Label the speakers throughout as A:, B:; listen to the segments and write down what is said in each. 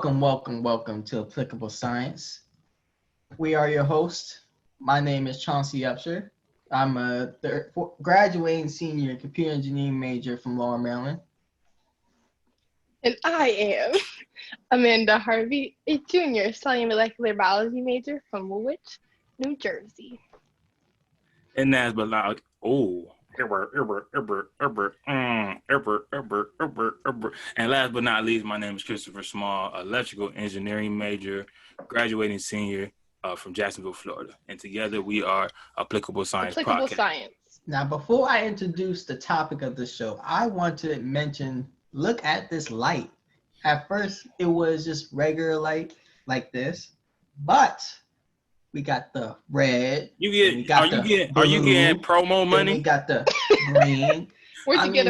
A: Welcome to Applicable Science. We are your hosts. My name is Chauncey Upshur. I'm a graduating senior computer engineering major from Lower Maryland.
B: And I am Amanda Harvey, a junior cellular molecular biology major from Woolwich, New Jersey.
C: And last but not And last but not least, my name is Christopher Small, electrical engineering major, graduating senior from Jacksonville, Florida. And together we are Applicable Science Podcast.
A: Now, before I introduce the topic of the show, I want to mention, look at this light. At first, it was just regular light like this, but we got the red.
C: Are you getting promo money?
A: We got the green.
B: Where'd you get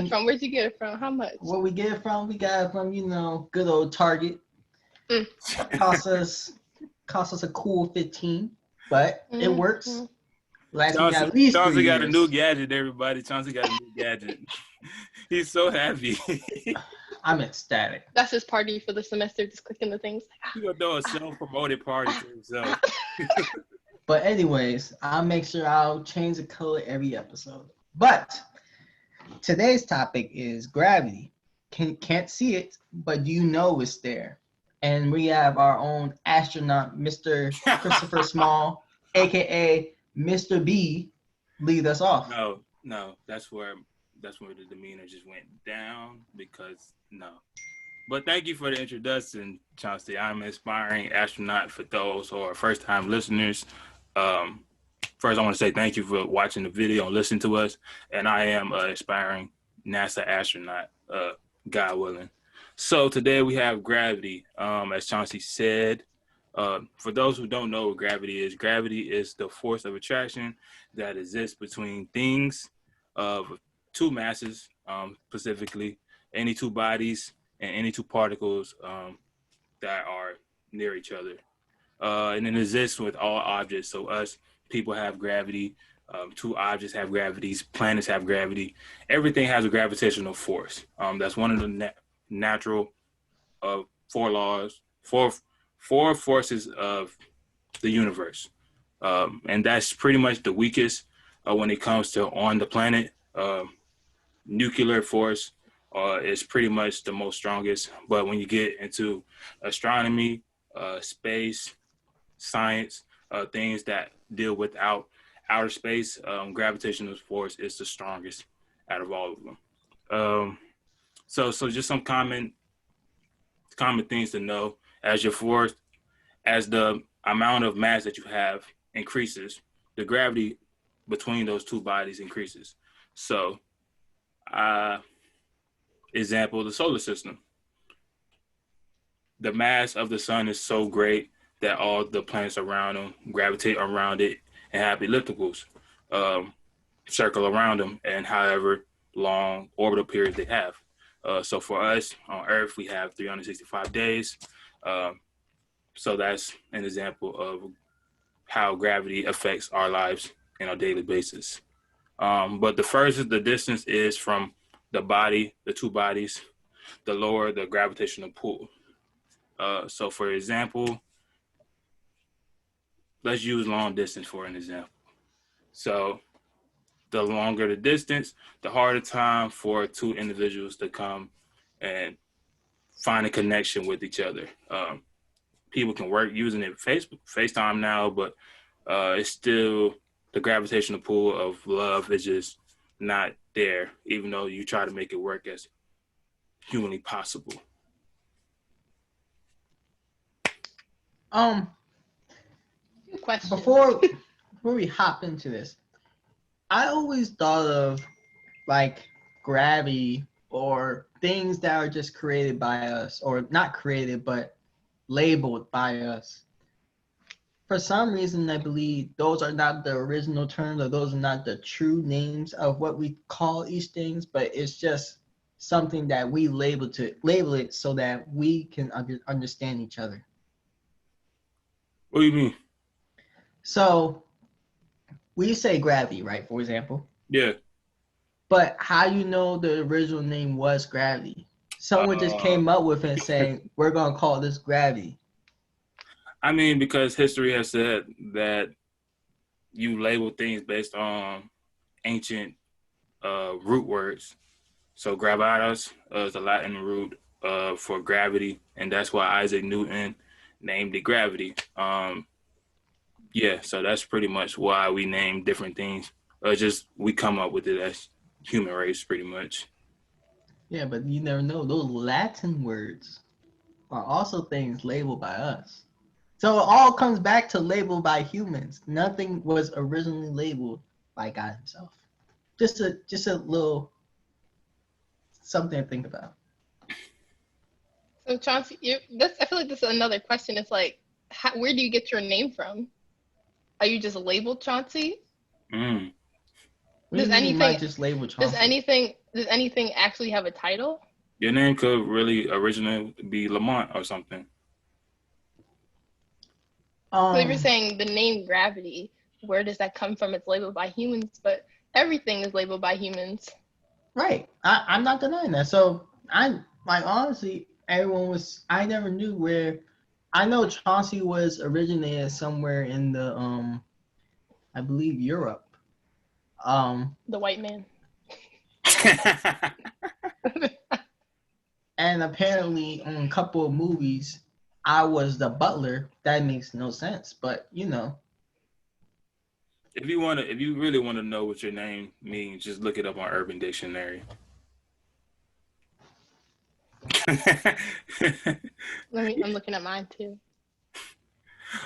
B: it from? How much?
A: Where we get it from? We got it from, good old Target. Cost us a cool 15, but it works.
C: Chauncey got a new gadget, everybody. Chauncey got a new gadget. He's so happy.
A: I'm ecstatic.
B: That's his party for the semester, just clicking the things.
C: He's going to throw a self-promoted party to himself.
A: But anyways, I'll make sure I'll change the color every episode. But today's topic is gravity. Can't see it, but you know it's there. And we have our own astronaut, Mr. Christopher Small, a.k.a. Mr. B, lead us off.
C: No, that's where the demeanor just went down because no. But thank you for the introduction, Chauncey. I'm an aspiring astronaut for those who are first-time listeners. First, I want to say thank you for watching the video and listening to us. And I am an aspiring NASA astronaut, God willing. So today we have gravity, as Chauncey said. For those who don't know what gravity is the force of attraction that exists between things of two masses, specifically any two bodies and any two particles that are near each other. And it exists with all objects. So us, people have gravity, two objects have gravities, planets have gravity. Everything has a gravitational force. That's one of the natural four forces of the universe. And that's pretty much the weakest when it comes to on the planet. Nuclear force is pretty much the most strongest. But when you get into astronomy, space, science, things that deal with outer space, gravitational force is the strongest out of all of them. So just some common things to know. As the amount of mass that you have increases, the gravity between those two bodies increases. So, example, the solar system. The mass of the sun is so great that all the planets around them gravitate around it and have ellipticals circle around them and however long orbital period they have. So for us on Earth, we have 365 days. So that's an example of how gravity affects our lives on a daily basis. But the furthest the distance is from the two bodies, the lower the gravitational pull. So for example, let's use long distance for an example. So the longer the distance, the harder time for two individuals to come and find a connection with each other. People can work using it FaceTime now, but it's still the gravitational pull of love is just not there, even though you try to make it work as humanly possible.
B: Good question.
A: Before we hop into this, I always thought of like gravity or things that are just created by us, or not created, but labeled by us. For some reason, I believe those are not the original terms, or those are not the true names of what we call these things, but it's just something that we label it so that we can understand each other.
C: What do you mean?
A: So we say gravity, right? For example.
C: Yeah.
A: But how you know the original name was gravity? someone just came up with it saying, we're going to call this gravity?
C: I mean, because history has said that you label things based on ancient root words. So gravatus is a Latin root for gravity, and that's why Isaac Newton named it gravity. Yeah, so that's pretty much why we name different things. Just we come up with it as human race, pretty much.
A: Yeah, but you never know. Those Latin words are also things labeled by us. So it all comes back to labeled by humans. Nothing was originally labeled by God himself. Just a little something to think about.
B: So Chauncey, I feel like this is another question. It's like, where do you get your name from? Are you just labeled Chauncey?
C: Mm.
A: What do you mean you might just label Chauncey?
B: Does anything actually have a title?
C: Your name could really originally be Lamont or something.
B: So if you're saying the name gravity, where does that come from? It's labeled by humans, but everything is labeled by humans.
A: Right. I'm not denying that. So I like honestly, I never knew where. I know Chauncey was originated somewhere in the I believe Europe.
B: The white man.
A: And apparently in a couple of movies I was the butler. That makes no sense, but you know.
C: If you really want to know what your name means, just look it up on Urban Dictionary.
B: I'm looking at mine too.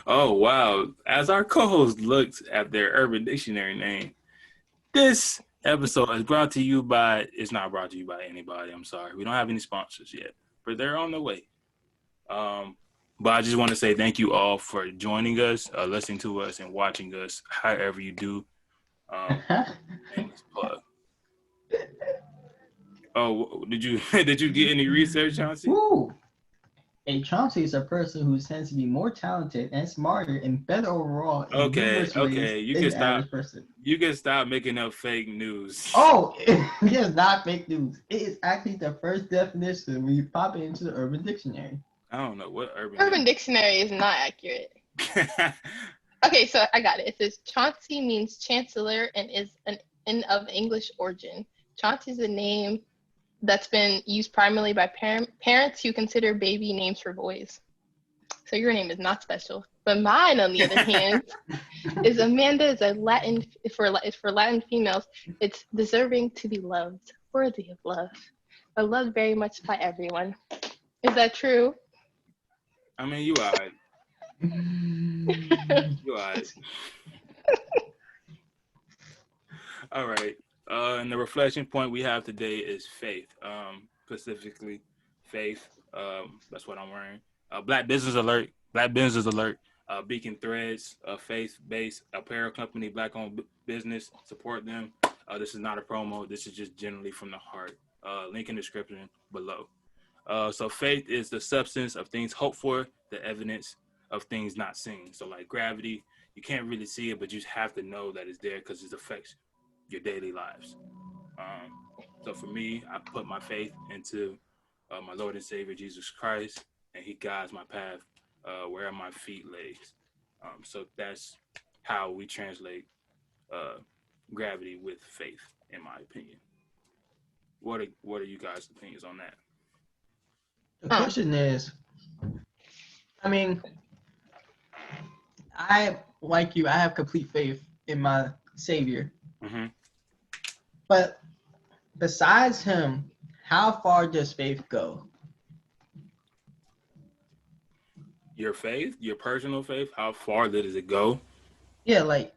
C: Oh wow! As our co-host looks at their Urban Dictionary name, this episode is brought to you by. It's not brought to you by anybody. I'm sorry, we don't have any sponsors yet, but they're on the way. But I just want to say thank you all for joining us, listening to us, and watching us. However you do. Plug. Oh, did you get any research, Chauncey?
A: Woo! And Chauncey is a person who tends to be more talented and smarter and better overall in numerous ways than the average person.
C: You can stop making up fake news.
A: Oh, it is not fake news. It is actually the first definition when you pop it into the Urban Dictionary.
C: I don't know what
B: Urban Dictionary is not accurate. Okay, so I got it. It says Chauncey means chancellor and is of English origin. Chauncey is a name that's been used primarily by parents who consider baby names for boys. So your name is not special. But mine, on the other hand, is Amanda. Is a Latin for Latin females. It's deserving to be loved, worthy of love, but loved very much by everyone. Is that true?
C: I mean, you are. You are. All right. And the reflection point we have today is faith. Specifically, faith. That's what I'm wearing. Black Business Alert. Black Business Alert. Beacon Threads. Faith-based apparel company. Black-owned business. Support them. This is not a promo. This is just generally from the heart. Link in the description below. So faith is the substance of things hoped for, the evidence of things not seen. So like gravity, you can't really see it, but you have to know that it's there because it affects your daily lives. So for me, I put my faith into my Lord and Savior Jesus Christ, and He guides my path where my feet lays. So that's how we translate gravity with faith, in my opinion. What are you guys' opinions on that?
A: The question is, I mean, I, like you, I have complete faith in my Savior.
C: Mm-hmm.
A: But besides him, how far does faith go?
C: Your faith, your personal faith, how far does it go?
A: Yeah, like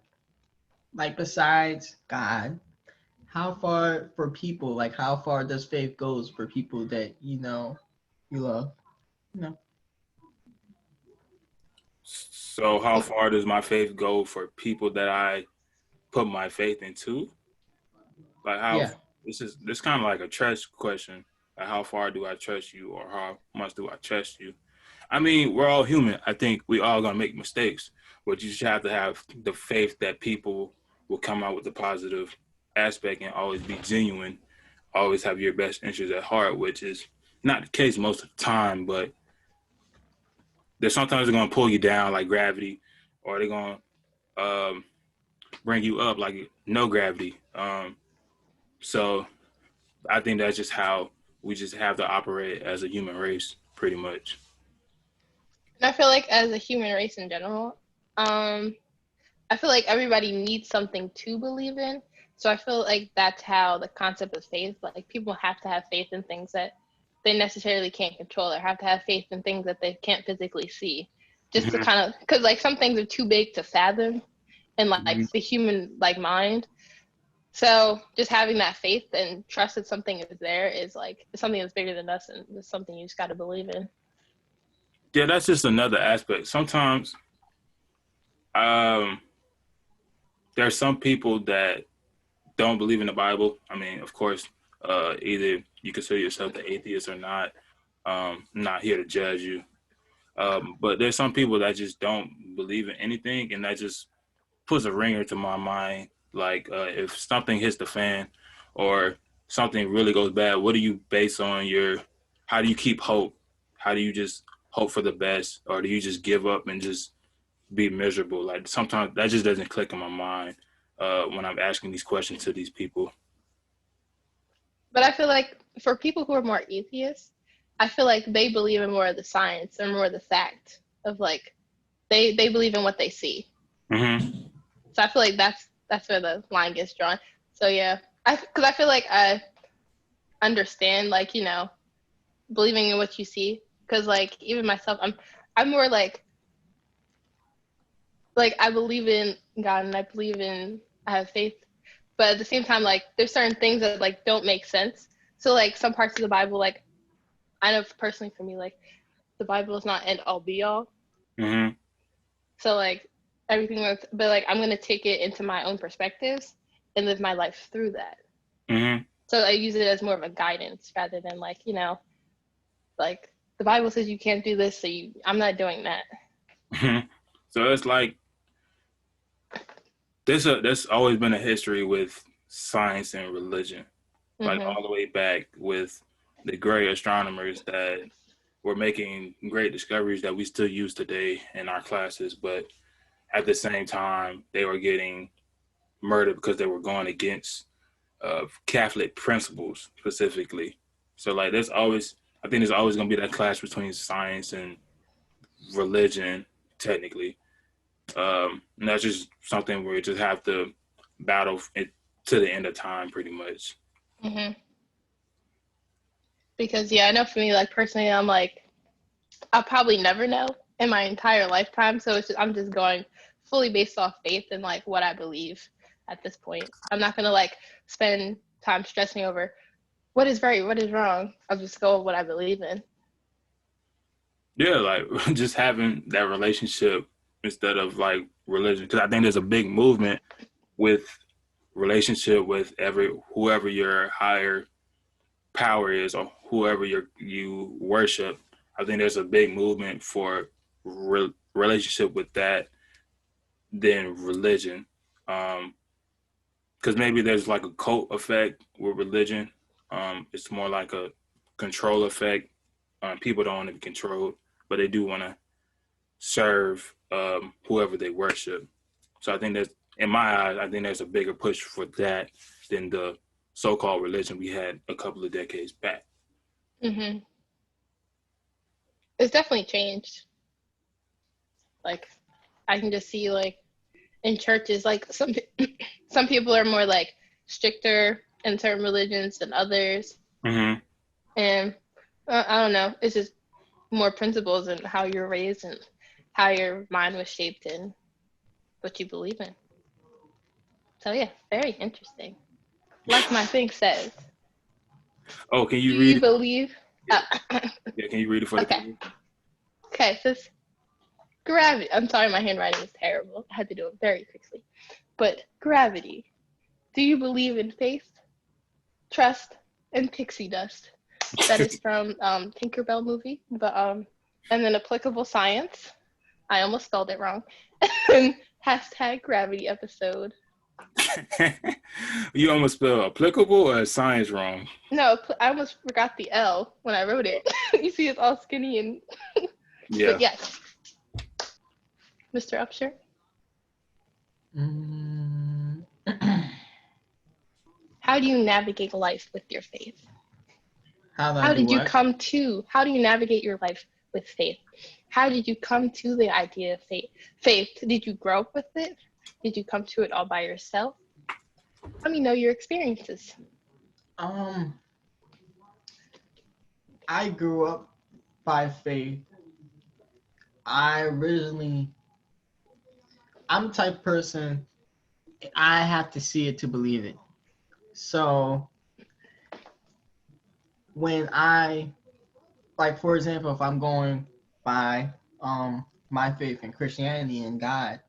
A: besides God, how far for people, like how far does faith goes for people that you love?
C: So how far does my faith go for people that I put my faith into? Like how this kind of like a trust question. Like how far do I trust you, or how much do I trust you? I mean, we're all human. I think we all gonna make mistakes, but you should have to have the faith that people will come out with the positive aspect and always be genuine, always have your best interest at heart, which is not the case most of the time, but they're sometimes they're gonna pull you down like gravity, or they're gonna bring you up like no gravity. So I think that's just how we just have to operate as a human race, pretty much.
B: And I feel like as a human race in general, I feel like everybody needs something to believe in. So I feel like that's how the concept of faith, like people have to have faith in things that they necessarily can't control, or have to have faith in things that they can't physically see. Just to
C: Mm-hmm.
B: kind of, because like some things are too big to fathom in
C: Mm-hmm.
B: like the human like mind. So just having that faith and trust that something is there is like something that's bigger than us, and it's something you just got to believe in.
C: Yeah, that's just another aspect. Sometimes um, there are some people that don't believe in the Bible. I mean, of course, either you consider yourself the atheist or not. I'm not here to judge you. But there's some people that just don't believe in anything, and that just puts a ringer to my mind. Like if something hits the fan or something really goes bad, what do you base on how do you keep hope? How do you just hope for the best? Or do you just give up and just be miserable? Like sometimes that just doesn't click in my mind when I'm asking these questions to these people.
B: But I feel like for people who are more atheists, I feel like they believe in more of the science and more of the fact of like they believe in what they see.
C: Mm-hmm.
B: So I feel like that's where the line gets drawn. So yeah, because I feel like I understand like believing in what you see, because like even myself, I'm more like I believe in God and I have faith, but at the same time like there's certain things that like don't make sense. So like some parts of the Bible, like I know personally for me, like the Bible is not end all be all.
C: Mm-hmm.
B: So like everything that's, but like I'm gonna take it into my own perspectives and live my life through that.
C: Mm-hmm.
B: So I use it as more of a guidance rather than like like the Bible says you can't do this, so I'm not doing that.
C: Mm-hmm. So it's like there's always been a history with science and religion, like
B: Mhm.
C: all the way back with the great astronomers that were making great discoveries that we still use today in our classes, but at the same time they were getting murdered because they were going against Catholic principles specifically. So like I think there's always going to be that clash between science and religion technically. And that's just something where you just have to battle it to the end of time, pretty much.
B: Mhm. Because yeah, I know for me, like personally, I'm like I'll probably never know in my entire lifetime. So I'm just going fully based off faith and like what I believe at this point. I'm not gonna like spend time stressing over what is right, what is wrong. I'll just go with what I believe in.
C: Yeah, like just having that relationship instead of like religion, because I think there's a big movement with relationship with whoever your higher power is or whoever you worship. I think there's a big movement for relationship with that than religion. Because maybe there's like a cult effect with religion. It's more like a control effect. People don't want to be controlled, but they do want to serve whoever they worship. So I think that's in my eyes, I think there's a bigger push for that than the so-called religion we had a couple of decades back.
B: Mhm. It's definitely changed. Like I can just see like in churches, like some people are more like stricter in certain religions than others,
C: Mm-hmm.
B: and I don't know. It's just more principles and how you're raised and how your mind was shaped and what you believe in. So yeah, very interesting. Like my thing says,
C: Oh, can
B: do
C: you read
B: you
C: it?
B: believe?
C: Yeah. Yeah, can you read it for the
B: Okay.
C: people?
B: Okay. So gravity. I'm sorry, my handwriting is terrible. I had to do it very quickly. But gravity. Do you believe in faith, trust, and pixie dust? That is from Tinkerbell movie. But and then applicable science. I almost spelled it wrong. And hashtag gravity episode.
C: You almost spelled applicable or science wrong.
B: No, I almost forgot the L when I wrote it. You see, it's all skinny and.
C: Yeah.
B: But yes, Mr. Upshur.
A: Mm,
B: How do you navigate life with your faith?
A: how do I
B: How
A: do
B: did you
A: what?
B: come to? How do you navigate your life with faith? How did you come to the idea of faith? Faith, did you grow up with it? Did you come to it all by yourself? Let me know your experiences.
A: Um, I grew up by faith. I originally, I'm the type of person, I have to see it to believe it. So when like for example, if I'm going by my faith in Christianity and God,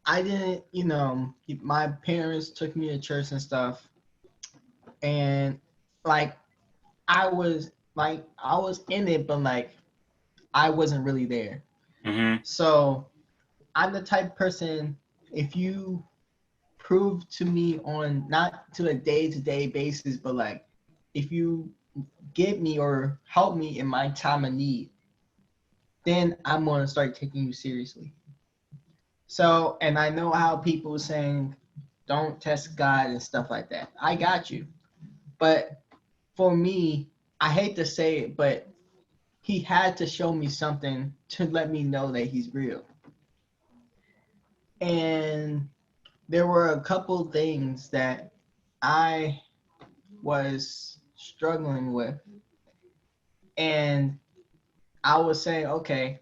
A: I didn't, my parents took me to church and stuff, and like I was in it, but like I wasn't really there.
C: Mm-hmm.
A: So I'm the type of person, if you prove to me on not to a day-to-day basis, but like if you give me or help me in my time of need, then I'm gonna start taking you seriously. So, and I know how people saying don't test God and stuff like that. I got you. But for me, I hate to say it, but he had to show me something to let me know that he's real. And there were a couple things that I was struggling with. And I was saying, okay,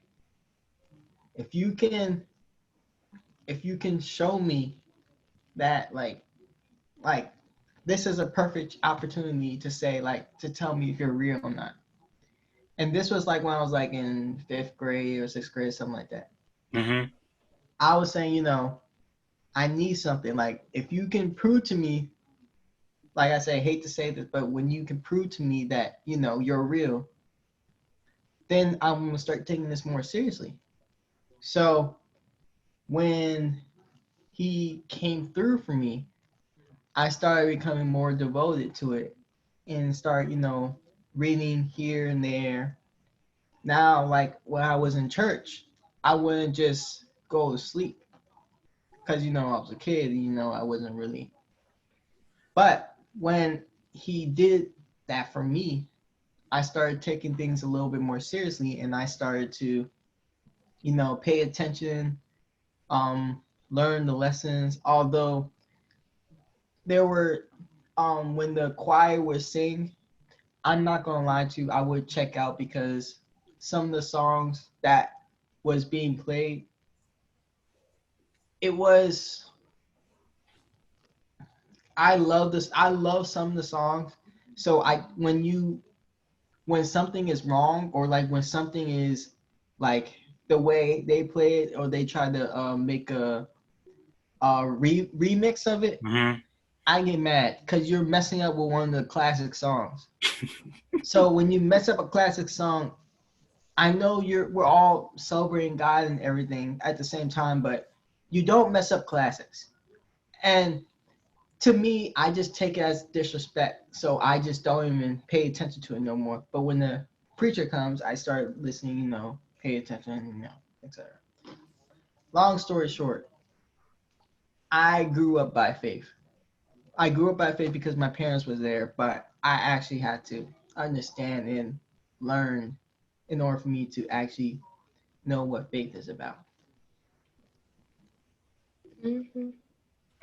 A: if you can show me that like this is a perfect opportunity to say like to tell me if you're real or not. And this was like when I was like in 5th grade or 6th grade, something like that.
C: Mm-hmm.
A: I was saying, I need something. Like if you can prove to me, like I say, I hate to say this, but when you can prove to me that, you're real, then I'm gonna start taking this more seriously. So when he came through for me, I started becoming more devoted to it and start, reading here and there. Now, like when I was in church, I wouldn't just go to sleep because, I was a kid, I wasn't really. But when he did that for me, I started taking things a little bit more seriously and I started to, pay attention, um, learn the lessons. Although there were, when the choir would sing, I'm not gonna lie to you, I would check out because some of the songs that was being played, it was I love this. I love some of the songs. So when something is wrong or like when something is like the way they play it or they try to make a remix of it,
C: Mm-hmm.
A: I get mad because you're messing up with one of the classic songs. So when you mess up a classic song, I know we're all celebrating God and everything at the same time, but you don't mess up classics. And to me, I just take it as disrespect. So I just don't even pay attention to it no more. But when the preacher comes, I start listening, pay attention, etc. Long story short, I grew up by faith. I grew up by faith because my parents was there, but I actually had to understand and learn in order for me to actually know what faith is about.
B: Mm-hmm.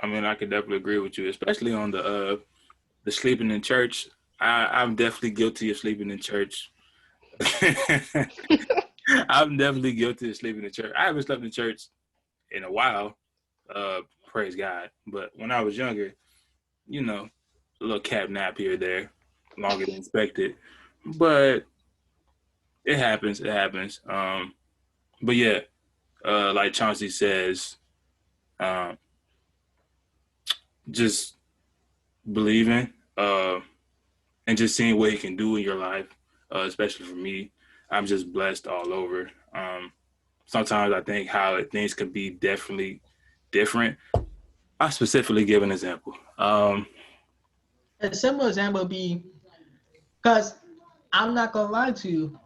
C: I mean, I could definitely agree with you, especially on the sleeping in church. I'm definitely guilty of sleeping in church. I'm definitely guilty of sleeping in church. I haven't slept in church in a while, praise God. But when I was younger, a little cat nap here or there, longer than expected. But it happens. It happens. But yeah, like Chauncey says, um, just believing and just seeing what he can do in your life, especially for me. I'm just blessed all over. Sometimes I think how things could be definitely different. I specifically give an example.
A: A simple example would be because I'm not gonna lie to you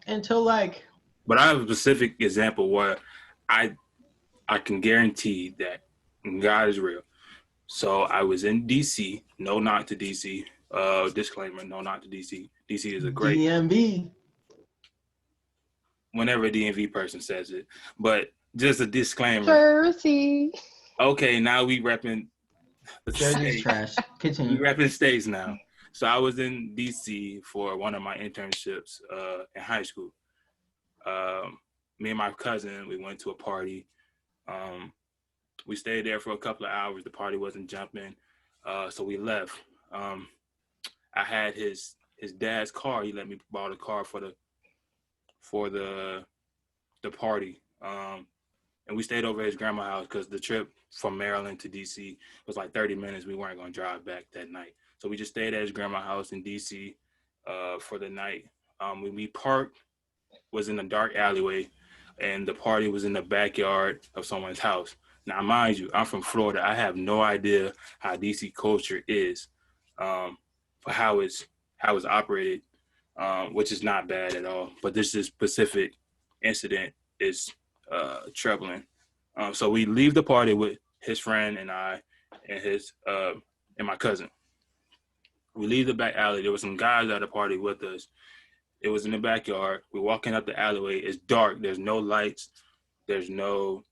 A: until like.
C: But I have a specific example where I I can guarantee that God is real. So I was in DC. No, not to DC. Disclaimer: no, not to DC. DC is a great.
A: DMV.
C: Whenever a DMV person says it, but just a disclaimer.
B: Jersey.
C: Okay, now we repping the
A: Jersey's
C: state.
A: trash.
C: We
A: Continue.
C: repping states now. So I was in DC for one of my internships in high school. Me and my cousin, we went to a party. We stayed there for a couple of hours. The party wasn't jumping, so we left. I had his dad's car. He let me borrow the car for the party. And we stayed over at his grandma's house because the trip from Maryland to DC was like 30 minutes. We weren't going to drive back that night. So we just stayed at his grandma's house in DC for the night. When we parked, was in a dark alleyway, and the party was in the backyard of someone's house. Now, mind you, I'm from Florida. I have no idea how DC culture is, for how it's operated, which is not bad at all. But this specific incident is troubling. So we leave the party with his friend and I and his and my cousin. We leave the back alley. There were some guys at the party with us. It was in the backyard. We're walking up the alleyway. It's dark. There's no lights. There's no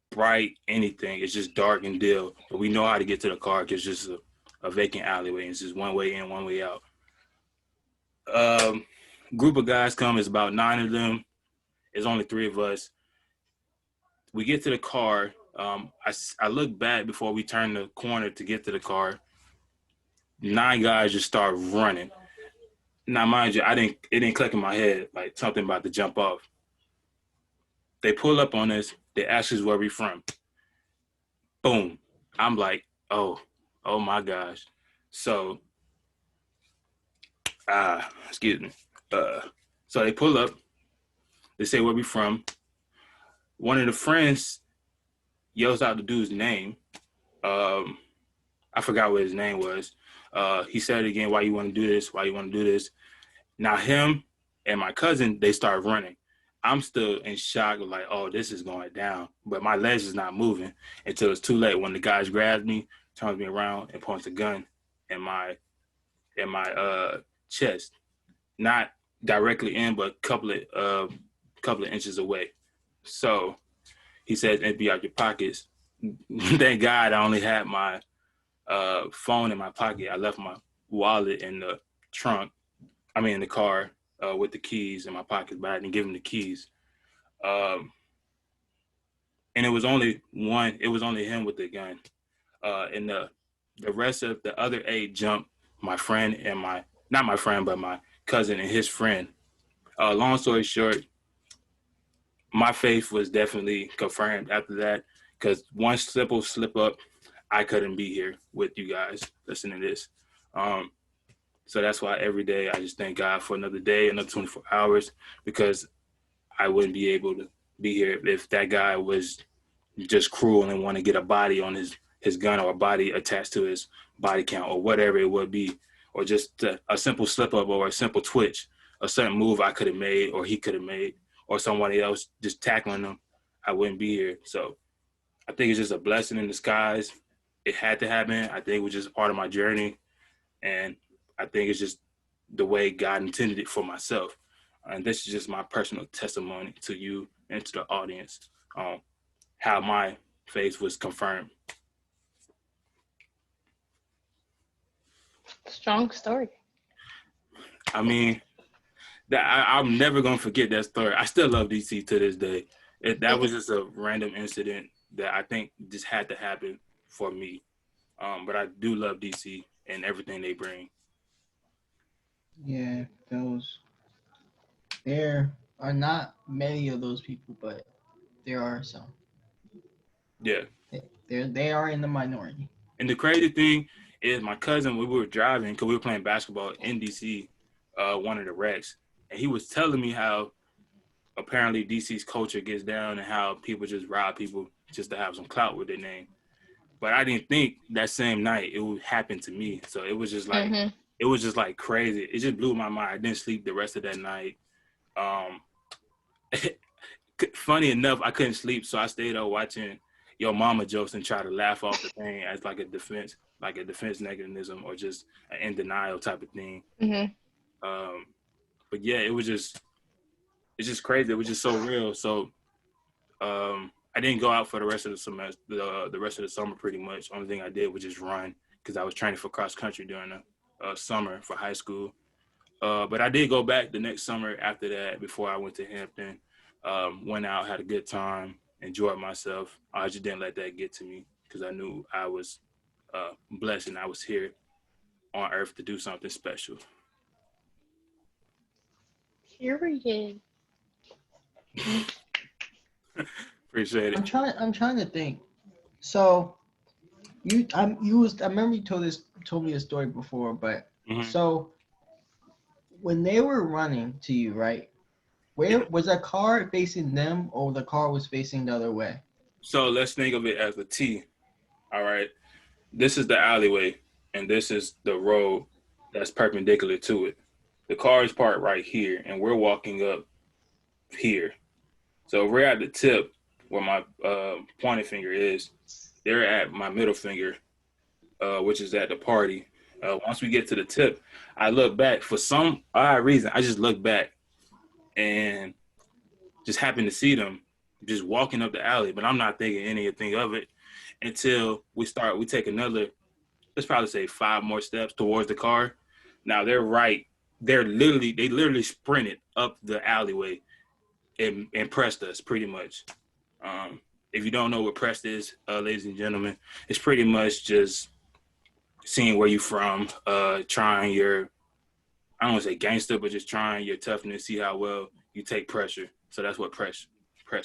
C: bright anything. It's just dark and dim. But we know how to get to the car because it's just a vacant alleyway. It's just one way in, one way out. Group of guys come. It's about 9 of them. It's only 3 of us. We get to the car. I look back before we turn the corner to get to the car. 9 guys just start running. Now, mind you, it didn't click in my head like something about to jump off. They pull up on us. They ask us where we from. Boom. I'm like, oh my gosh. So, excuse me. So they pull up. They say where we from. One of the friends yells out the dude's name. I forgot what his name was. He said it again, why you want to do this? Why you want to do this? Now him and my cousin, they start running. I'm still in shock, like, oh, this is going down. But my legs is not moving until it's too late. When the guys grabs me, turns me around, and points a gun in my chest. Not directly in, but a couple of inches away. So he says, empty out your pockets. Thank God I only had my phone in my pocket. I left my wallet in the in the car with the keys in my pocket, but I didn't give him the keys. And it was only him with the gun. And the rest of the other 8 jumped my friend and not my friend, but my cousin and his friend. Long story short, my faith was definitely confirmed after that, because one simple slip up, I couldn't be here with you guys listening to this. So that's why every day I just thank God for another day, another 24 hours, because I wouldn't be able to be here if that guy was just cruel and want to get a body on his gun, or a body attached to his body count, or whatever it would be, or just a simple slip up or a simple twitch, a certain move I could have made or he could have made, or somebody else just tackling him, I wouldn't be here. So I think it's just a blessing in disguise. It had to happen. I think it was just part of my journey. And I think it's just the way God intended it for myself. And this is just my personal testimony to you and to the audience, how my faith was confirmed.
B: Strong story.
C: I mean, I'm never going to forget that story. I still love DC to this day. That was just a random incident that I think just had to happen for me. But I do love DC and everything they bring.
A: Yeah, there are not many of those people, but there are some.
C: Yeah.
A: They are in the minority.
C: And the crazy thing is, my cousin, we were driving because we were playing basketball in DC, one of the recs, and he was telling me how apparently DC's culture gets down and how people just rob people just to have some clout with their name. But I didn't think that same night it would happen to me. So it was just like it was just like crazy. It just blew my mind. I didn't sleep the rest of that night. Funny enough, I couldn't sleep, so I stayed up watching Yo Mama jokes and try to laugh off the thing as like a defense mechanism or just an in denial type of thing. But yeah, it's just crazy. It was just so real. So I didn't go out for the rest of the semester, the rest of the summer pretty much. Only thing I did was just run because I was training for cross country during the summer for high school. But I did go back the next summer after that before I went to Hampton. Went out, had a good time, enjoyed myself. I just didn't let that get to me because I knew I was blessed and I was here on earth to do something special.
B: Period.
C: Appreciate it.
A: I'm trying to think. So I remember you told me a story before, but so when they were running to you, right? Where was the car facing them, or the car was facing the other way?
C: So let's think of it as a T. All right. This is the alleyway, and this is the road that's perpendicular to it. The car is parked right here, and we're walking up here. So we're at the tip where my pointing finger is. They're at my middle finger, which is at the party. Once we get to the tip, I look back. For some odd reason, I just look back and just happen to see them just walking up the alley, but I'm not thinking anything of it until we take another, let's probably say 5 more steps towards the car. Now they literally sprinted up the alleyway and pressed us pretty much. If you don't know what pressed is, ladies and gentlemen, it's pretty much just seeing where you from, trying your, I don't want to say gangster, but just trying your toughness, see how well you take pressure. So that's what press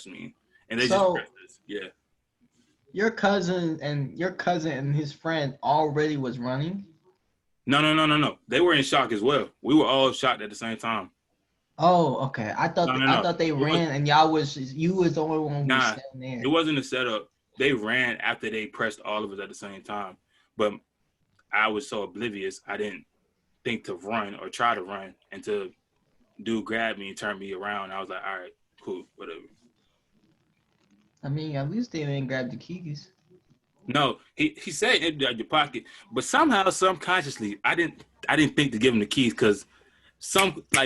C: mean. And they just pressed us. Yeah.
A: Your cousin and his friend already was running?
C: No. They were in shock as well. We were all shocked at the same time.
A: Oh, okay. I thought they ran and you was the only one who was standing there.
C: It wasn't a setup. They ran after they pressed all of us at the same time. But I was so oblivious, I didn't think to run or try to run until dude grabbed me and turned me around. I was like, all right, cool, whatever.
A: I mean, at least they didn't grab the keys.
C: No, he said empty out your pocket, but somehow, subconsciously, I didn't think to give him the keys because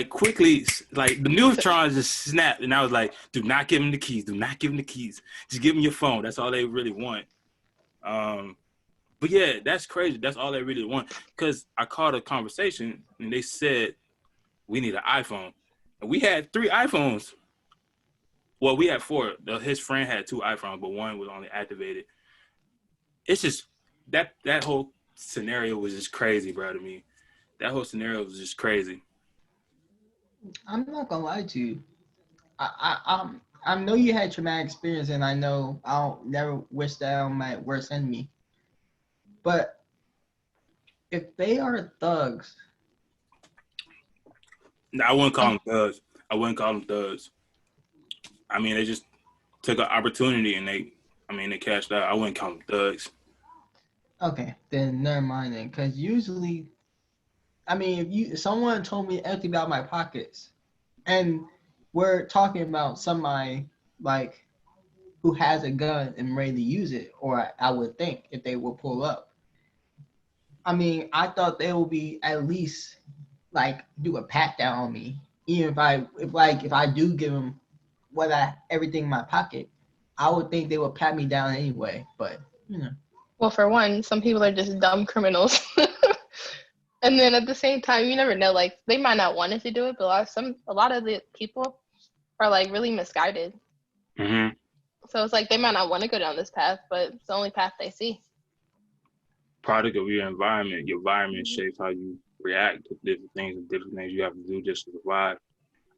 C: quickly, the neutrons just snapped, and I was like, do not give him the keys. Do not give him the keys. Just give him your phone. That's all they really want. But yeah, that's crazy. That's all they really want. Because I called a conversation, and they said we need an iPhone, and we had 3 iPhones. Well, we had 4. His friend had 2 iPhones, but one was only activated. It's just that whole scenario was just crazy, bro, to me. That whole scenario was just crazy.
A: I'm not gonna lie to you. I know you had traumatic experience, and I know I'll never wish that on my worst enemy. But if they are thugs,
C: I wouldn't call them thugs. I mean, they just took an opportunity and they cashed out. I wouldn't call them thugs.
A: Okay, then never mind then. Because usually, I mean, if someone told me anything about my pockets, and we're talking about somebody like who has a gun and ready to use it, or I would think if they will pull up. I mean, I thought they would be at least like do a pat down on me, even if I do give them everything in my pocket, I would think they would pat me down anyway. But you know.
B: Well, for one, some people are just dumb criminals. And then at the same time, you never know. Like, they might not want to do it, but a lot of the people are like really misguided.
C: Mm-hmm.
B: So it's like they might not want to go down this path, but it's the only path they see.
C: Product of your environment. Your environment shapes how you react to different things you have to do just to survive.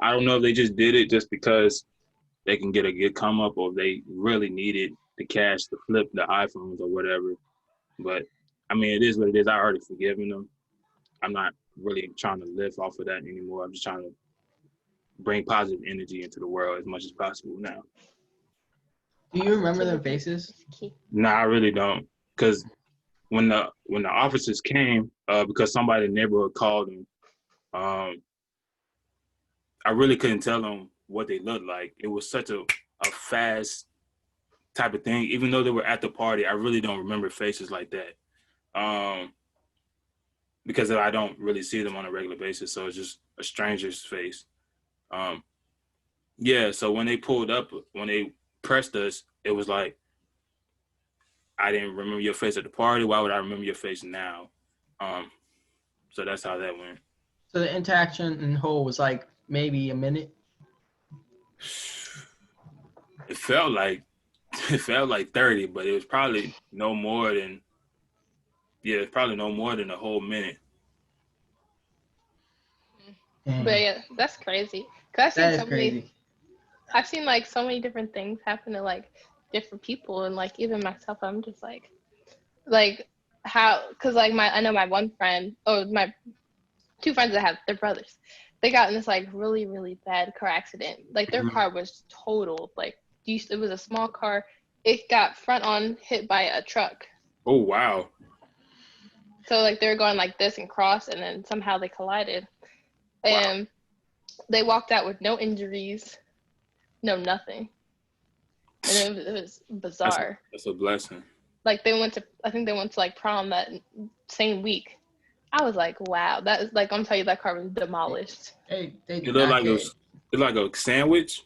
C: I don't know if they just did it just because they can get a good come up, or if they really needed the cash to flip the iPhones or whatever. But I mean, it is what it is. I already forgiven them. I'm not really trying to live off of that anymore. I'm just trying to bring positive energy into the world as much as possible now.
A: Do you remember their faces?
C: Nah, I really don't. Because when the officers came, because somebody in the neighborhood called them, I really couldn't tell them what they looked like. It was such a fast type of thing. Even though they were at the party, I really don't remember faces like that. Because I don't really see them on a regular basis. So it's just a stranger's face. Yeah, so when they pulled up, when they pressed us, it was like, I didn't remember your face at the party. Why would I remember your face now? So that's how that went.
A: So the interaction in whole was like maybe a minute.
C: It felt like 30, but it was probably no more than a whole minute.
B: But yeah, that's crazy. Cause I've seen like so many different things happen to like different people, and like even myself, I'm just like how, cause like I know my one friend, my two friends that have, they're brothers. They got in this like really, really bad car accident. Like their car was totaled. Like it was a small car. It got front on hit by a truck.
C: Oh wow.
B: So like they were going like this and cross, and then somehow they collided. And they walked out with no injuries, no nothing. And it was bizarre.
C: That's a blessing.
B: Like I think they went to like prom that same week. I was like, wow, that is like, I'm telling you, that car was demolished.
A: They
C: it looked like a sandwich.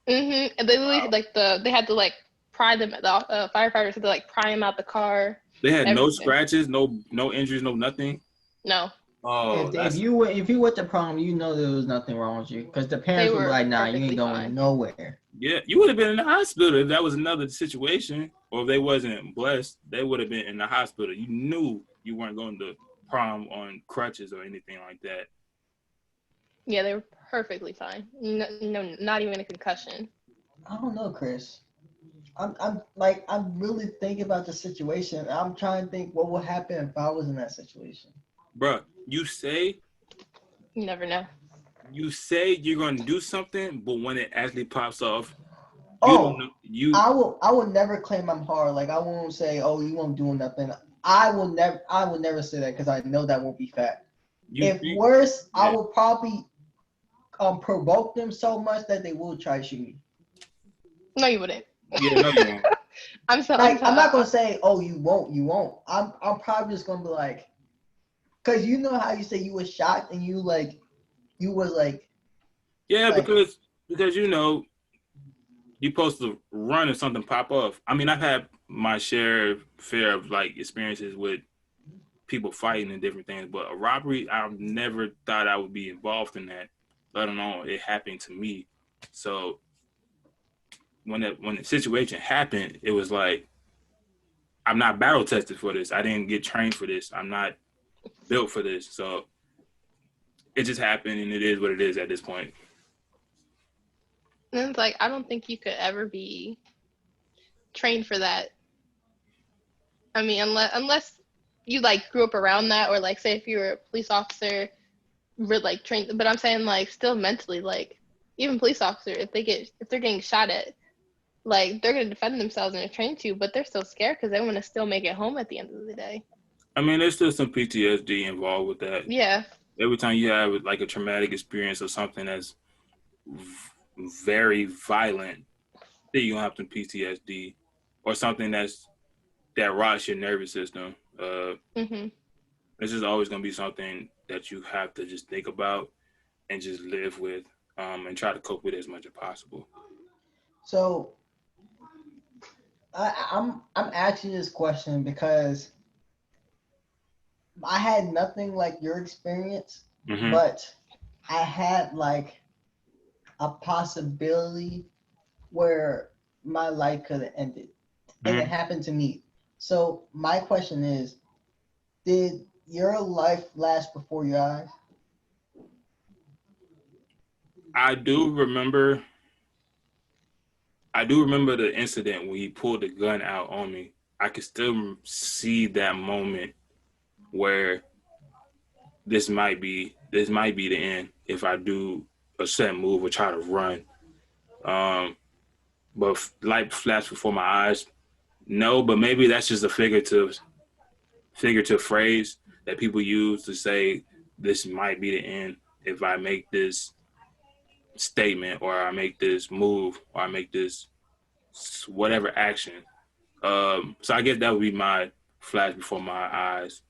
B: And they literally they had to like pry them. The firefighters had to like pry them out the car.
C: They had no scratches, no injuries, no nothing.
B: No.
C: Oh,
A: if you went to prom, you know there was nothing wrong with you, because the parents were like, "Nah, you ain't going nowhere."
C: Yeah, you would have been in the hospital if that was another situation, or if they wasn't blessed, they would have been in the hospital. You knew you weren't going to prom on crutches or anything like that.
B: Yeah, they were perfectly fine. No, not even a concussion.
A: I don't know, Chris. I'm really thinking about the situation. I'm trying to think what would happen if I was in that situation.
C: Bruh, you
B: never know.
C: You say you're going to do something, but when it actually pops off,
A: I will never claim I'm hard. Like, I won't say, "Oh, you won't do nothing." I will never say that, because I know that won't be fact. I will probably provoke them so much that they will try to shoot me.
B: No, you wouldn't.
C: Yeah, no, you won't.
A: I'm not gonna say, "Oh, you won't." I'm probably just gonna be like, because you know how you say you were shocked and you was like.
C: Yeah, because you know, you're supposed to run if something pop off. I mean, I've had my fair of like experiences with people fighting and different things, but a robbery, I never thought I would be involved in that, let alone it happened to me. So when the situation happened, it was like, I'm not battle tested for this. I didn't get trained for this. I'm not built for this. So it just happened, and it is what it is at this point.
B: And it's like, I don't think you could ever be trained for that. I mean, unless you like grew up around that, or like say if you were a police officer, we're like trained. But I'm saying like still mentally, like even police officer, if they're getting shot at, like they're gonna defend themselves and they're trained to, but they're still scared because they want to still make it home at the end of the day.
C: I mean, there's still some PTSD involved with that.
B: Yeah.
C: Every time you have like a traumatic experience or something that's very violent, then you're gonna have some PTSD or something that rocks your nervous system. This is always gonna be something that you have to just think about and just live with, and try to cope with it as much as possible.
A: So I'm asking this question because I had nothing like your experience, but I had like a possibility where my life could have ended, and it happened to me. So my question is, did your life last before your eyes?
C: I do remember the incident when he pulled the gun out on me. I could still see that moment where this might be the end if I do a set move or try to run. But light flash before my eyes, no. But maybe that's just a figurative phrase that people use to say this might be the end if I make this statement or I make this move or I make this whatever action. So I guess that would be my flash before my eyes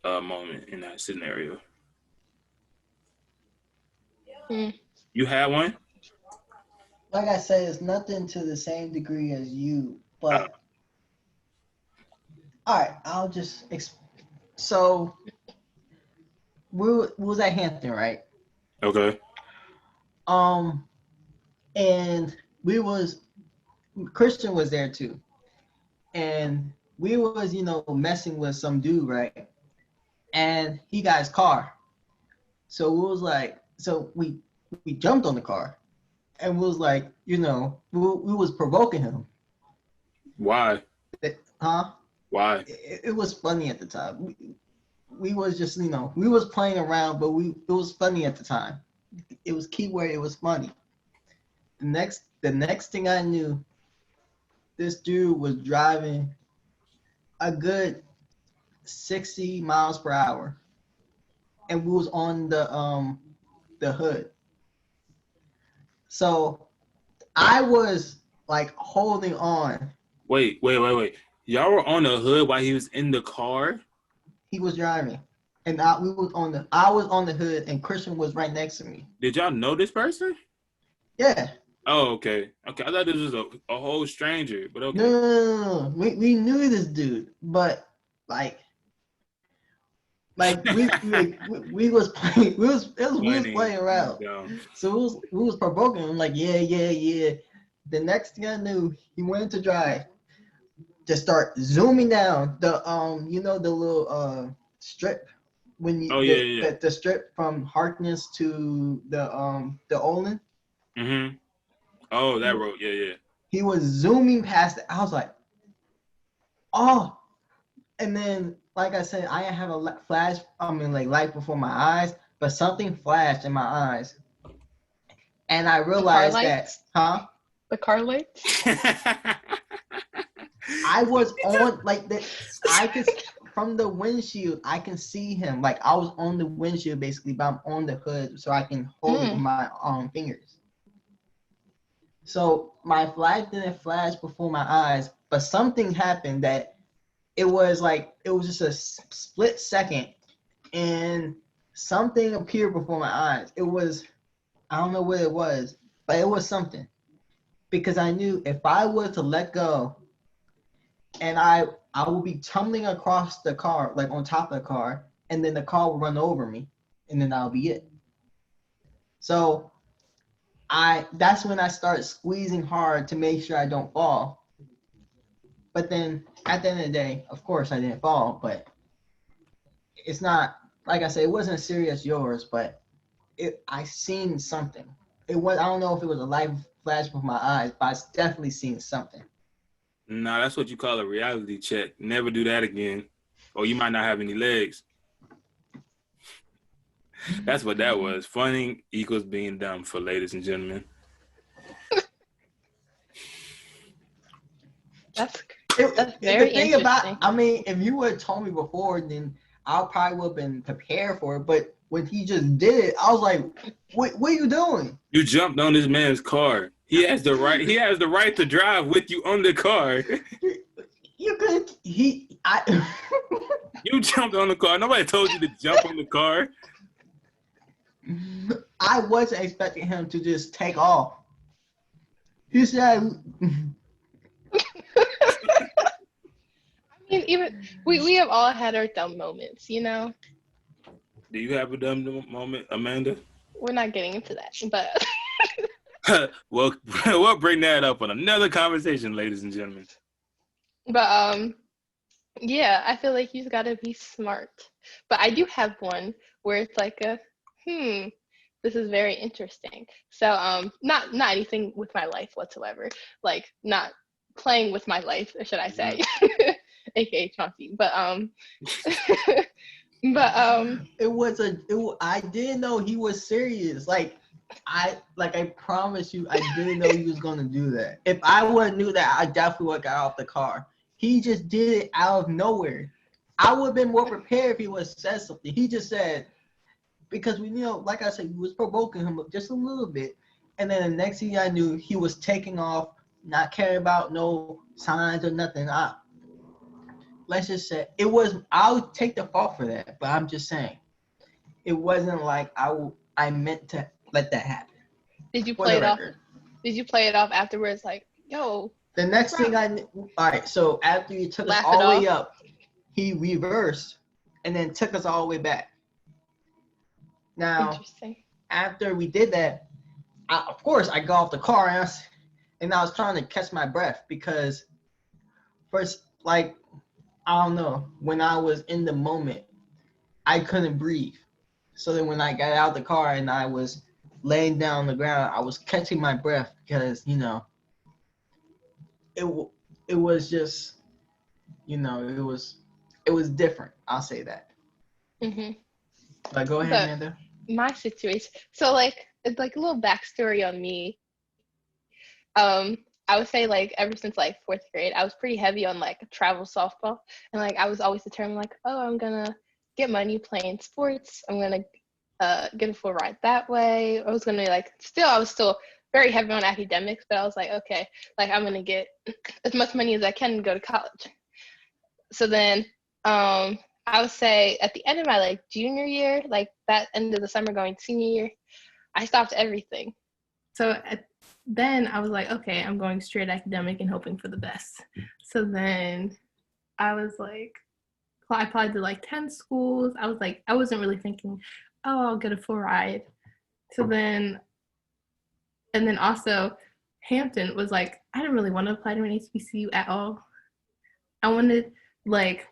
C: moment in that scenario. You had one?
A: Like I said, it's nothing to the same degree as you, but all right, I'll just so we was at Hampton, right?
C: Okay.
A: And we was Christian was there too, and we was messing with some dude, right? And he got his car, so we was like, so we jumped on the car, and we was like, we was provoking him.
C: Why?
A: Huh?
C: Why?
A: It was funny at the time. We was just we was playing around, but it was funny at the time. It was keyword. It was funny. The next thing I knew, this dude was driving a good 60 miles per hour, and we was on the hood. So I was like holding on.
C: Wait. Y'all were on the hood while he was in the car?
A: He was driving, and I was on the hood, and Christian was right next to me.
C: Did y'all know this person?
A: Yeah.
C: Oh, okay. I thought this was a whole stranger, but okay.
A: No. We knew this dude, but like we was playing. We was playing around. So we was provoking him. Like yeah. The next thing I knew, he went to drive. Just start zooming down the the little strip when you the strip from Harkness to the Olin.
C: Mm-hmm. Oh, that road. Yeah.
A: He was zooming past it. I was like, oh, and then like I said, I have a flash. Like light before my eyes, but something flashed in my eyes, and I realized that,
B: the car lights.
A: I was on like that. I could from the windshield. I can see him. Like I was on the windshield basically, but I'm on the hood, so I can hold it with my fingers. So my flash didn't flash before my eyes, but something happened that it was just a split second, and something appeared before my eyes. It was, I don't know what it was, but it was something, because I knew if I were to let go, and I will be tumbling across the car, like on top of the car, and then the car will run over me, and then that'll be it. So that's when I start squeezing hard to make sure I don't fall. But then at the end of the day, of course I didn't fall, but it's not, like I said, it wasn't as serious as yours, but I seen something. I don't know if it was a light flash before my eyes, but I definitely seen something.
C: Nah, that's what you call a reality check. Never do that again, or you might not have any legs. That's what that was. Funny equals being dumb, for ladies and gentlemen.
B: That's very interesting.
A: If you would have told me before, then I probably would have been prepared for it. But when he just did it, I was like, what are you doing?
C: You jumped on this man's car. He has the right. He has the right to drive with you on the car.
A: You could. You
C: jumped on the car. Nobody told you to jump on the car.
A: I wasn't expecting him to just take off. He said.
B: I mean, even we have all had our dumb moments, you know.
C: Do you have a dumb moment, Amanda?
B: We're not getting into that, but
C: we'll bring that up on another conversation, ladies and gentlemen.
B: But yeah, I feel like you've got to be smart. But I do have one where it's like this is very interesting. So not anything with my life whatsoever, like not playing with my life, or should I say, aka Chauncey. But
A: I didn't know he was serious. Like I promise you, I didn't know he was gonna do that. If I would have knew that, I definitely would have got off the car. He just did it out of nowhere. I would have been more prepared if he would have said something. He just said, because we knew, like I said, we was provoking him just a little bit. And then the next thing I knew, he was taking off, not caring about no signs or nothing. Let's just say it was. I'll take the fault for that, but I'm just saying it wasn't like I meant to let that happen.
B: Did you
A: For
B: play
A: the
B: it off?
A: record.
B: Did you play it off afterwards? Like, yo,
A: The next thing I knew, all right. So after he took us
B: Laugh it
A: all the way
B: off.
A: up, he reversed and then took us all the way back. Now,
B: interesting.
A: after we did that, of course, I got off the car and I was trying to catch my breath because first, like, I don't know, when I was in the moment, I couldn't breathe. So then when I got out of the car and I was laying down on the ground, I was catching my breath because, it was just, it was different. I'll say that.
B: Mm-hmm.
A: But go ahead,
B: But
A: Amanda.
B: my situation. So like it's like a little backstory on me. I would say like ever since like fourth grade, I was pretty heavy on like travel softball, and like I was always determined like, oh, I'm gonna get money playing sports. I'm gonna get a full ride that way. I was gonna I was still very heavy on academics, but I was like, okay, like I'm gonna get as much money as I can and go to college. So then, I would say at the end of my like junior year, like that end of the summer going senior year, I stopped everything. So then I was like, okay, I'm going straight academic and hoping for the best. So then I was like, I applied to like 10 schools. I was like, I wasn't really thinking, oh, I'll get a full ride. So then, and then also Hampton was like, I didn't really want to apply to an HBCU at all. I wanted, like,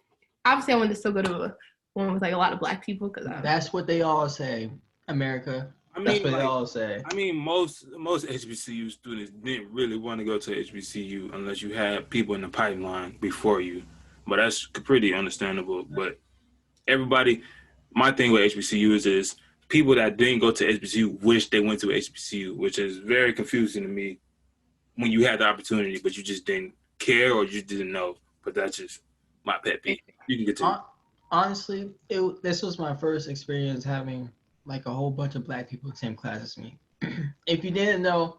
B: obviously I wanted to still go to one with like a lot of Black people because
A: That's what they all say, America. That's what they all say.
C: I mean, most HBCU students didn't really want to go to HBCU unless you had people in the pipeline before you. But that's pretty understandable. But everybody, my thing with HBCUs is people that didn't go to HBCU wish they went to HBCU, which is very confusing to me when you had the opportunity, but you just didn't care or you didn't know. But that's just my pet peeve. You can get to
A: Honestly, this was my first experience having like a whole bunch of Black people in the same class as me. If you didn't know,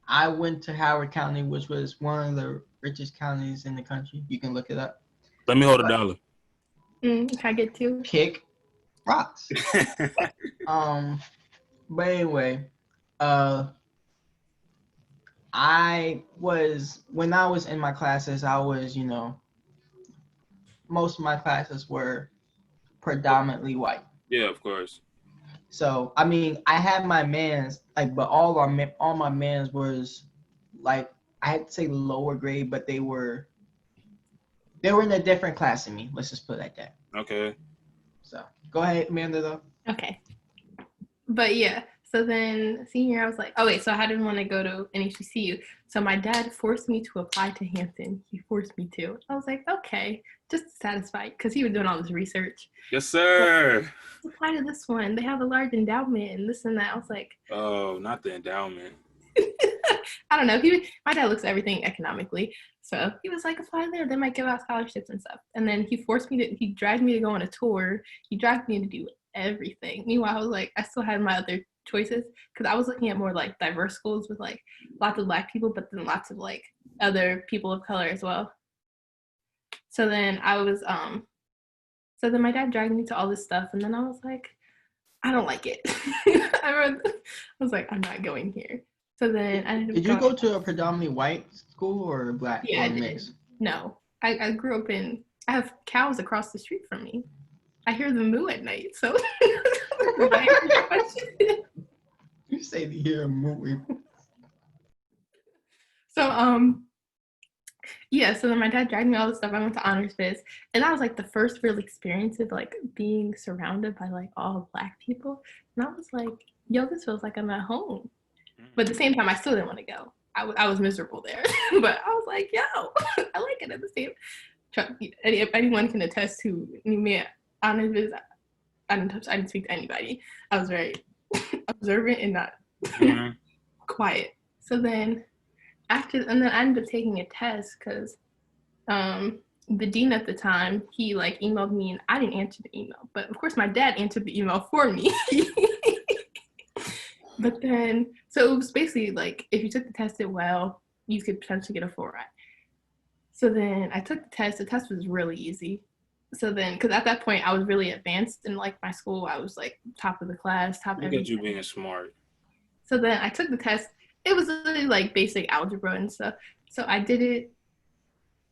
A: I went to Howard County, which was one of the richest counties in the country. You can look it up.
C: Let me hold $1.
B: can I get two?
A: Kick rocks. But anyway, when I was in my classes, I was, most of my classes were predominantly white.
C: Yeah, of course.
A: So I mean, I had my mans like, but all my mans was like, I had to say lower grade, but they were in a different class than me. Let's just put it like that.
C: Okay.
A: So go ahead, Amanda. Though.
B: Okay. But yeah, so then senior year, I was like, oh wait, so I didn't want to go to an HBCU. So my dad forced me to apply to Hampton. He forced me to. I was like, okay, just satisfied because he was doing all this research.
C: Yes, sir.
B: Let's apply to this one. They have a large endowment and this and that. I was like,
C: oh, not the endowment.
B: I don't know. My dad looks at everything economically. So he was like, apply there. They might give out scholarships and stuff. And then he dragged me to go on a tour. He dragged me to do everything. Meanwhile, I was like, I still had my other choices because I was looking at more like diverse schools with like lots of Black people, but then lots of like other people of color as well. So then so then my dad dragged me to all this stuff, and then I was like, I don't like it. I was like, I'm not going here. So then I ended up
A: Did you go to a predominantly white school or Black?
B: Yeah, I
A: mix?
B: did. No, I grew up I have cows across the street from me. I hear them moo at night, so.
A: You say to hear a movie.
B: So, yeah, so then my dad dragged me all this stuff. I went to honors biz, and that was like the first real experience of like being surrounded by like all Black people. And I was like, yo, this feels like I'm at home. But at the same time, I still didn't want to go. I was miserable there. But I was like, yo, I like it at the same time. If anyone can attest to me at honors biz, I didn't speak to anybody. I was very observant and not
C: Mhm.
B: Quiet. So then I ended up taking a test because the dean at the time, he like emailed me and I didn't answer the email. But of course my dad answered the email for me. But then, so it was basically like if you took the test well, you could potentially get a full ride. So then I took the test. The test was really easy. So then, because at that point I was really advanced in like my school, I was like top of the class, top
C: Look
B: everything.
C: at you being smart.
B: So then I took the test. It was really like basic algebra and stuff. So I did it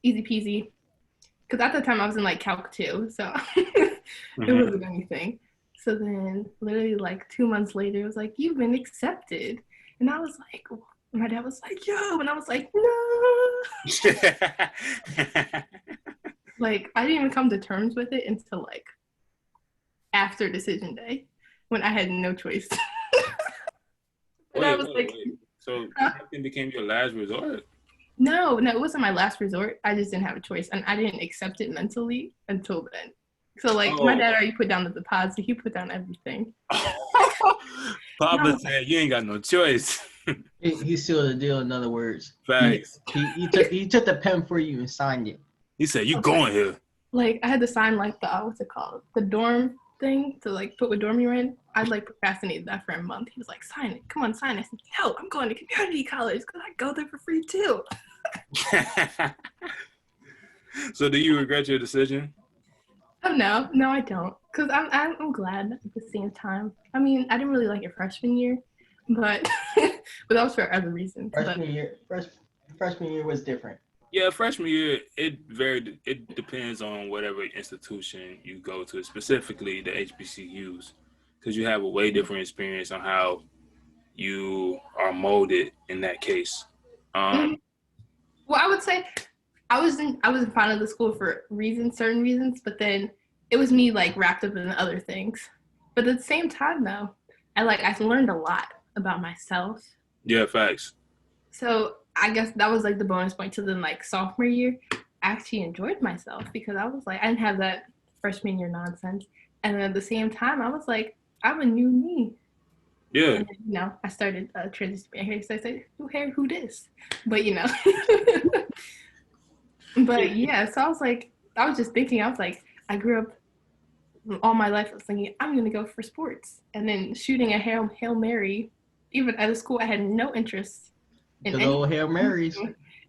B: easy peasy. Because at the time I was in like Calc 2, so it wasn't anything. So then, literally like 2 months later, it was like, you've been accepted. And I was like, my dad was like, yo. And I was like, no. Like, I didn't even come to terms with it until like after decision day when I had no choice.
C: Wait. So acting became your last resort?
B: No, it wasn't my last resort. I just didn't have a choice. And I didn't accept it mentally until then. So, like, my dad already put down the deposit. He put down everything.
C: Papa said, you ain't got no choice.
A: He sealed the deal, in other words.
C: Facts.
A: He took the pen for you and signed it.
C: He said, you going here.
B: Like, I had to sign, like, what's it called? The dorm thing to, like, put what dorm you're in. I, like, procrastinated that for a month. He was like, sign it. Come on, sign it. I said, no, I'm going to community college because I go there for free, too.
C: So do you regret your decision?
B: Oh, no, I don't. Because I'm glad at the same time. I mean, I didn't really like it freshman year, but that was for other reasons.
A: Freshman year was different.
C: Yeah, freshman year, it depends on whatever institution you go to, specifically the HBCUs, because you have a way different experience on how you are molded in that case.
B: Well, I would say I wasn't fond of the school for certain reasons, but then it was me like wrapped up in other things. But at the same time, though, I learned a lot about myself.
C: Yeah, facts.
B: So I guess that was like the bonus point to then like sophomore year. I actually enjoyed myself because I was like, I didn't have that freshman year nonsense. And then at the same time, I was like, I'm a new me.
C: Yeah.
B: And then, I started transitioning hair. So I said, who hair, who this? But, But yeah, so I was just thinking, I was like, I grew up all my life, I was thinking, I'm going to go for sports. And then shooting a Hail Mary, even at a school I had no interest in.
A: Good old Hail Marys.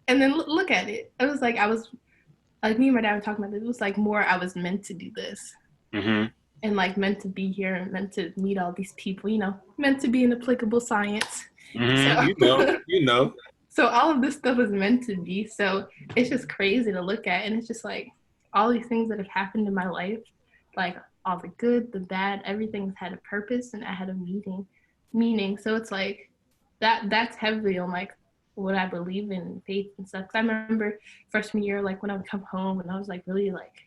B: And then look at it. It was like, me and my dad were talking about this. It was like more I was meant to do this.
C: Mm-hmm.
B: And like meant to be here and meant to meet all these people, meant to be in applicable science.
C: Mm-hmm.
B: So,
C: you know.
B: So all of this stuff is meant to be. So it's just crazy to look at. And it's just like all these things that have happened in my life, like all the good, the bad, everything's had a purpose and I had a meaning. So it's like that's heavily on like what I believe in faith and stuff. 'Cause I remember freshman year, like when I would come home and I was like really like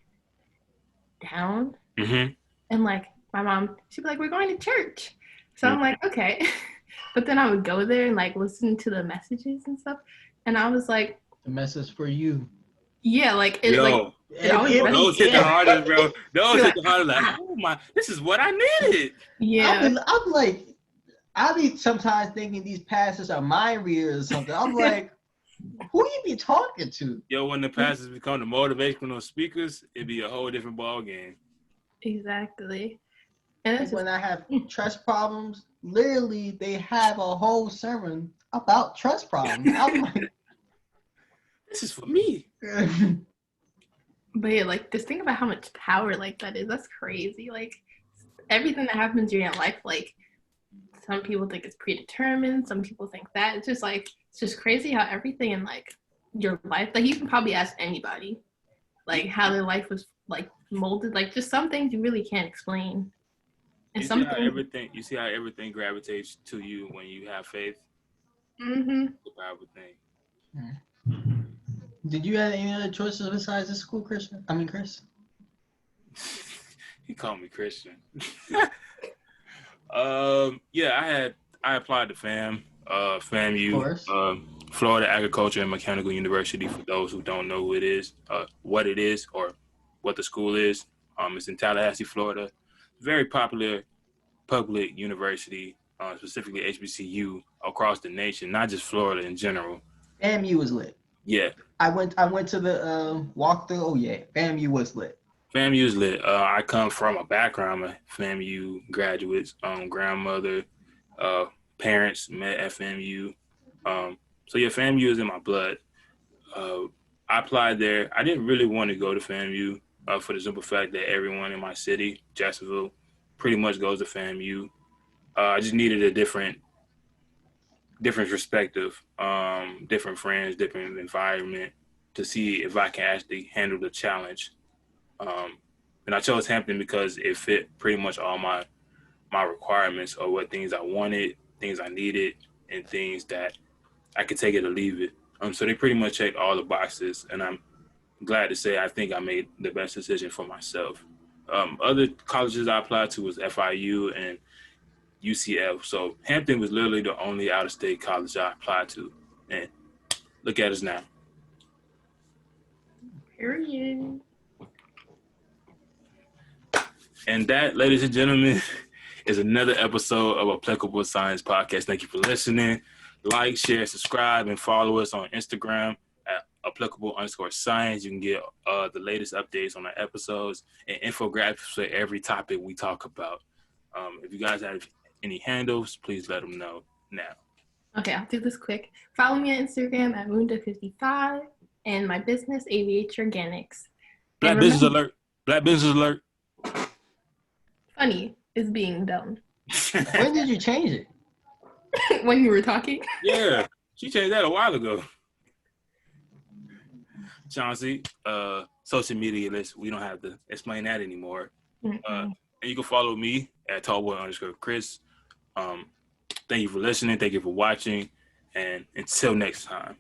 B: down.
C: Mm-hmm.
B: And like my mom, she'd be like, we're going to church. So I'm like, okay. But then I would go there and like listen to the messages and stuff. And I was like,
A: the message for you.
B: Yeah, like it
C: those hit the hardest, bro. Those hit the hardest, like, oh my, this is what I needed.
B: Yeah.
A: I'll be sometimes thinking these pastors are mind readers or something. I'm like, who you be talking to?
C: Yo, when the pastors become the motivational speakers, it'd be a whole different ball game.
B: Exactly. And
A: when I have trust problems, literally they have a whole sermon about trust problems. I'm like,
C: this is for me.
B: But yeah, like just think about how much power like that is. That's crazy. Like everything that happens in your life, like some people think it's predetermined, some people think that. It's just crazy how everything in like your life, like you can probably ask anybody, like how their life was like molded. Like just some things you really can't explain. And
C: you see how everything gravitates to you when you have faith.
B: Mm-hmm.
C: The powerful thing.
A: Mm-hmm. Did you have any other choices besides this school, Chris?
C: He called me Christian. Yeah, I applied to FAMU, Florida Agriculture and Mechanical University. For those who don't know who it is, what it is, or what the school is, it's in Tallahassee, Florida. Very popular public university. specifically HBCU across the nation, not just Florida in general.
A: FAMU was lit.
C: Yeah.
A: I went to the walkthrough. Oh yeah, FAMU was lit.
C: FAMU is lit. I come from a background of FAMU graduates, grandmother, parents met at FAMU. So yeah, FAMU is in my blood. I applied there. I didn't really want to go to FAMU for the simple fact that everyone in my city, Jacksonville, pretty much goes to FAMU. I just needed a different perspective, different friends, different environment to see if I can actually handle the challenge. And I chose Hampton because it fit pretty much all my requirements or what things I wanted, things I needed, and things that I could take it or leave it. So they pretty much checked all the boxes, and I'm glad to say I think I made the best decision for myself. Other colleges I applied to was FIU and UCF. So Hampton was literally the only out-of-state college I applied to. And look at us now.
B: Period.
C: And that, ladies and gentlemen, is another episode of Applicable Science Podcast. Thank you for listening. Like, share, subscribe, and follow us on Instagram at applicable_science. You can get the latest updates on our episodes and infographics for every topic we talk about. If you guys have any handles, please let them know now.
B: Okay, I'll do this quick. Follow me on Instagram at Munda55 and my business, AVH Organics.
C: Black Business Alert. Black Business Alert.
B: Funny is being dumb.
A: When did you change it?
B: When you were talking?
C: Yeah, she changed that a while ago. Chauncey, social media list, we don't have to explain that anymore. And you can follow me at tallboy_Chris. Thank you for listening. Thank you for watching. And until next time.